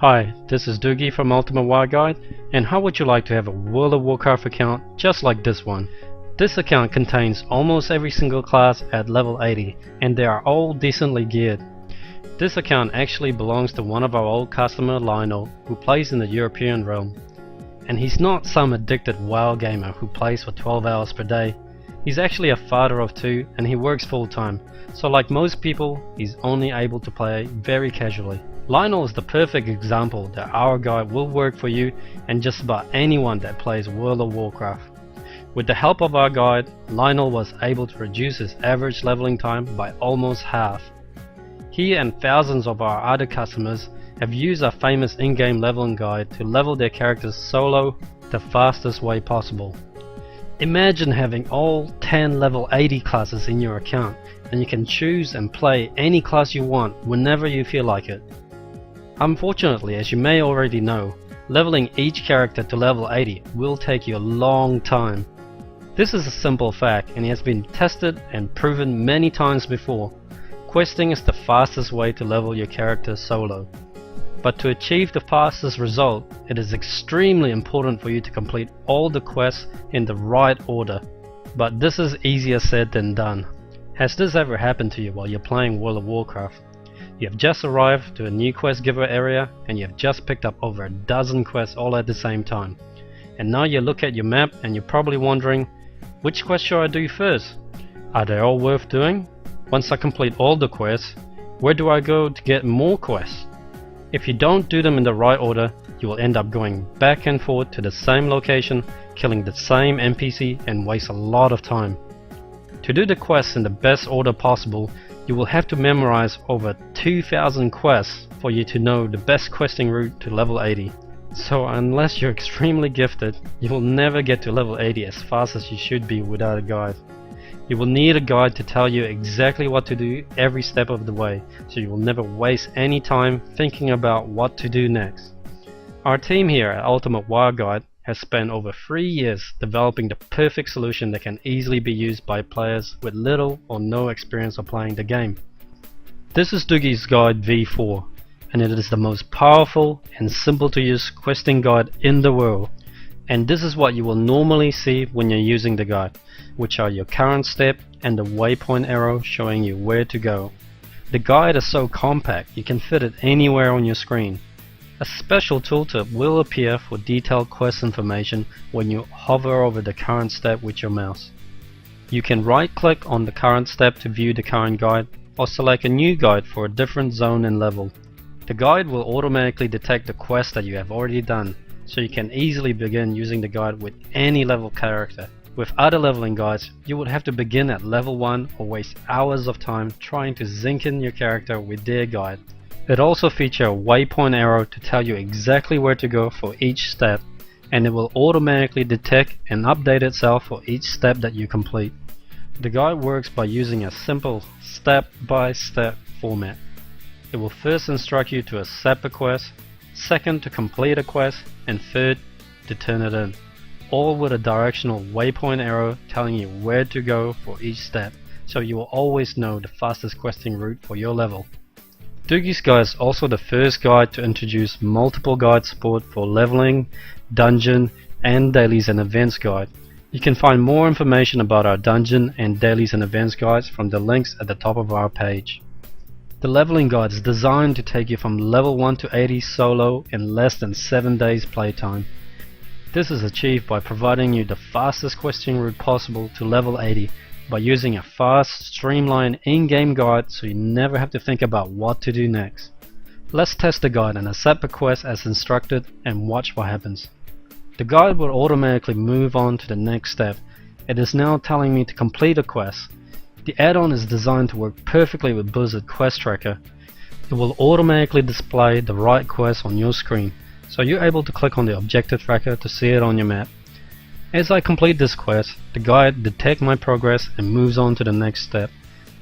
Hi, this is Doogie from Ultimate War Guide, and how would you like to have a World of Warcraft account just like this one? This account contains almost every single class at level 80, and they are all decently geared. This account actually belongs to one of our old customer, Lionel, who plays in the European realm. And he's not some addicted WoW gamer who plays for 12 hours per day. He's actually a father of two and he works full time, so like most people, he's only able to play very casually. Lionel is the perfect example that our guide will work for you and just about anyone that plays World of Warcraft. With the help of our guide, Lionel was able to reduce his average leveling time by almost half. He and thousands of our other customers have used our famous in-game leveling guide to level their characters solo the fastest way possible. Imagine having all 10 level 80 classes in your account, and you can choose and play any class you want whenever you feel like it. Unfortunately, as you may already know, leveling each character to level 80 will take you a long time. This is a simple fact and it has been tested and proven many times before. Questing is the fastest way to level your character solo. But to achieve the fastest result, it is extremely important for you to complete all the quests in the right order. But this is easier said than done. Has this ever happened to you while you're playing World of Warcraft? You have just arrived to a new quest giver area and you have just picked up over a dozen quests all at the same time. And now you look at your map and you're probably wondering, which quest should I do first? Are they all worth doing? Once I complete all the quests, where do I go to get more quests? If you don't do them in the right order, you will end up going back and forth to the same location, killing the same NPC and waste a lot of time. To do the quests in the best order possible, you will have to memorize over 2,000 quests for you to know the best questing route to level 80. So unless you're extremely gifted, you will never get to level 80 as fast as you should be without a guide. You will need a guide to tell you exactly what to do every step of the way, so you will never waste any time thinking about what to do next. Our team here at Ultimate War Guide has spent over 3 years developing the perfect solution that can easily be used by players with little or no experience of playing the game. This is Doogie's Guide V4, and it is the most powerful and simple to use questing guide in the world. And this is what you will normally see when you're using the guide, which are your current step and the waypoint arrow showing you where to go. The guide is so compact you can fit it anywhere on your screen. A special tooltip will appear for detailed quest information when you hover over the current step with your mouse. You can right click on the current step to view the current guide, or select a new guide for a different zone and level. The guide will automatically detect the quest that you have already done, so you can easily begin using the guide with any level character. With other leveling guides, you would have to begin at level 1 or waste hours of time trying to zinc in your character with their guide. It also features a waypoint arrow to tell you exactly where to go for each step, and it will automatically detect and update itself for each step that you complete. The guide works by using a simple step-by-step format. It will first instruct you to accept a quest, second to complete a quest, and third to turn it in, all with a directional waypoint arrow telling you where to go for each step, so you will always know the fastest questing route for your level. Doogie's Guide is also the first guide to introduce multiple guide support for leveling, dungeon, and dailies and events guide. You can find more information about our dungeon and dailies and events guides from the links at the top of our page. The leveling guide is designed to take you from level 1 to 80 solo in less than 7 days playtime. This is achieved by providing you the fastest questing route possible to level 80 by using a fast, streamlined in-game guide so you never have to think about what to do next. Let's test the guide and accept a quest as instructed and watch what happens. The guide will automatically move on to the next step. It is now telling me to complete a quest. The add-on is designed to work perfectly with Blizzard Quest Tracker. It will automatically display the right quest on your screen, so you're able to click on the objective tracker to see it on your map. As I complete this quest, the guide detects my progress and moves on to the next step.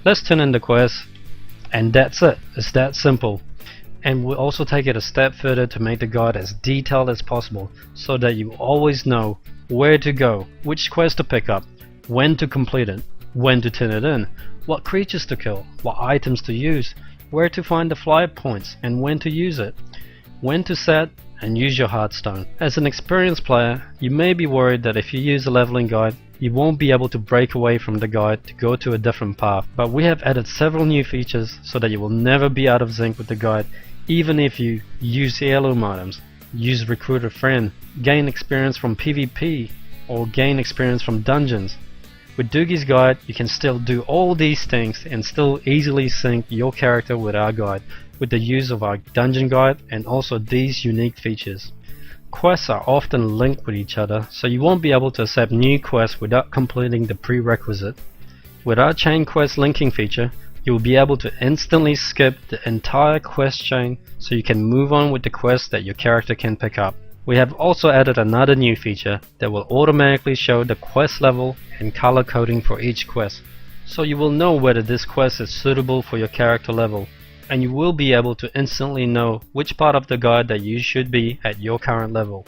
Let's turn in the quest, and that's it. It's that simple. And we'll also take it a step further to make the guide as detailed as possible, so that you always know where to go, which quest to pick up, when to complete it, when to turn it in, what creatures to kill, what items to use, where to find the fly points and when to use it. when to set, and use your Hearthstone. As an experienced player, you may be worried that if you use a leveling guide, you won't be able to break away from the guide to go to a different path, but we have added several new features so that you will never be out of sync with the guide, even if you use heirloom items, use recruit a friend, gain experience from PvP, or gain experience from dungeons. With Doogie's Guide, you can still do all these things and still easily sync your character with our guide with the use of our dungeon guide and also these unique features. Quests are often linked with each other, so you won't be able to accept new quests without completing the prerequisite. With our chain quest linking feature, you will be able to instantly skip the entire quest chain so you can move on with the quests that your character can pick up. We have also added another new feature that will automatically show the quest level and color coding for each quest, so you will know whether this quest is suitable for your character level, and you will be able to instantly know which part of the guide that you should be at your current level.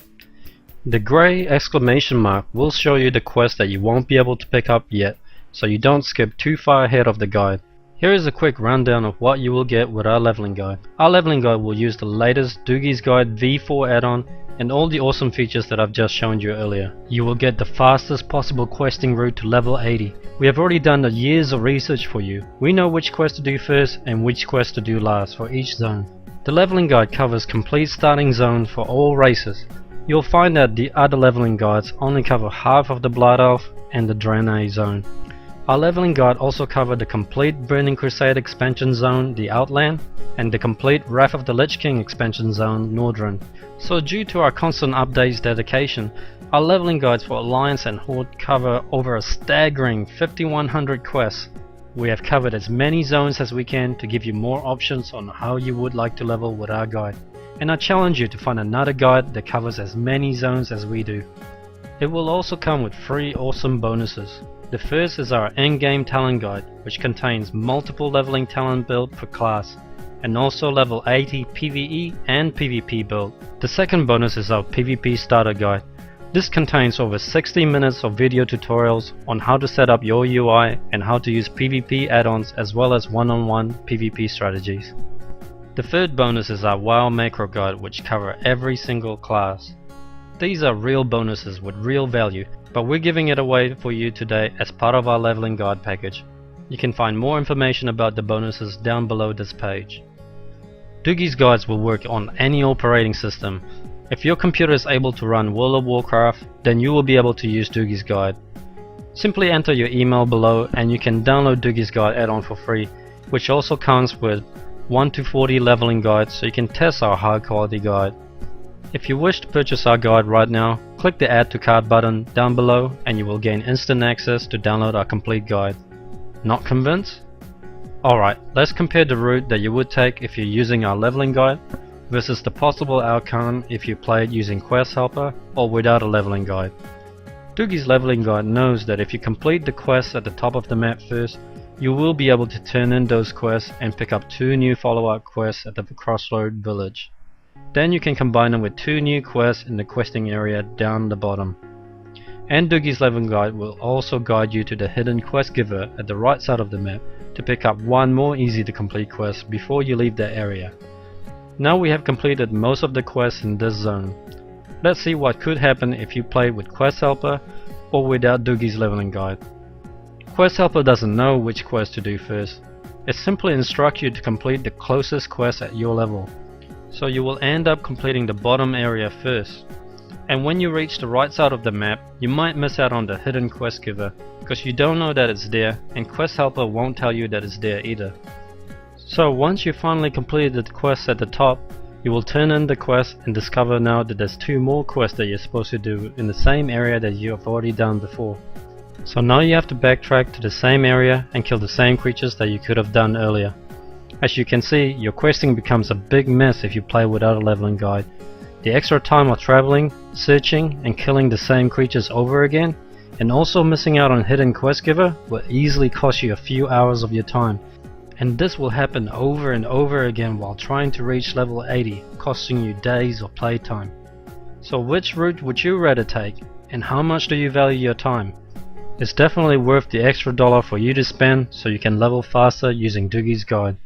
The grey exclamation mark will show you the quest that you won't be able to pick up yet, so you don't skip too far ahead of the guide. Here is a quick rundown of what you will get with our leveling guide. Our leveling guide will use the latest Doogie's Guide V4 add-on and all the awesome features that I've just shown you earlier. You will get the fastest possible questing route to level 80. We have already done the years of research for you. We know which quest to do first and which quest to do last for each zone. The leveling guide covers complete starting zones for all races. You'll find that the other leveling guides only cover half of the Blood Elf and the Draenei zone. Our leveling guide also covered the complete Burning Crusade expansion zone, the Outland, and the complete Wrath of the Lich King expansion zone, Nordrun. So due to our constant updates dedication, our leveling guides for Alliance and Horde cover over a staggering 5100 quests. We have covered as many zones as we can to give you more options on how you would like to level with our guide, and I challenge you to find another guide that covers as many zones as we do. It will also come with 3 awesome bonuses. The first is our endgame talent guide, which contains multiple leveling talent build per class, and also level 80 PvE and PvP build. The second bonus is our PvP starter guide. This contains over 60 minutes of video tutorials on how to set up your UI and how to use PvP add-ons as well as one-on-one PvP strategies. The third bonus is our WoW macro guide, which cover every single class. These are real bonuses with real value, but we're giving it away for you today as part of our leveling guide package. You can find more information about the bonuses down below this page. Doogie's guides will work on any operating system. If your computer is able to run World of Warcraft, then you will be able to use Doogie's guide. Simply enter your email below and you can download Doogie's guide add-on for free, which also comes with 1 to 40 leveling guides so you can test our high quality guide. If you wish to purchase our guide right now, click the add to cart button down below and you will gain instant access to download our complete guide. Not convinced? Alright, let's compare the route that you would take if you're using our leveling guide versus the possible outcome if you played using Quest Helper or without a leveling guide. Doogie's leveling guide knows that if you complete the quests at the top of the map first, you will be able to turn in those quests and pick up 2 new follow-up quests at the Crossroad Village. Then you can combine them with 2 new quests in the questing area down the bottom. And Doogie's leveling guide will also guide you to the hidden quest giver at the right side of the map to pick up 1 more easy to complete quest before you leave that area. Now we have completed most of the quests in this zone. Let's see what could happen if you played with Quest Helper or without Doogie's leveling guide. Quest Helper doesn't know which quest to do first. It simply instructs you to complete the closest quest at your level. So you will end up completing the bottom area first. And when you reach the right side of the map, you might miss out on the hidden quest giver because you don't know that it's there, and Quest Helper won't tell you that it's there either. So once you finally completed the quest at the top, you will turn in the quest and discover now that there's 2 more quests that you're supposed to do in the same area that you have already done before. So now you have to backtrack to the same area and kill the same creatures that you could have done earlier. As you can see, your questing becomes a big mess if you play without a leveling guide. The extra time of traveling, searching and killing the same creatures over again, and also missing out on hidden quest giver will easily cost you a few hours of your time. And this will happen over and over again while trying to reach level 80, costing you days of playtime. So which route would you rather take, and how much do you value your time? It's definitely worth the extra $1 for you to spend so you can level faster using Doogie's guide.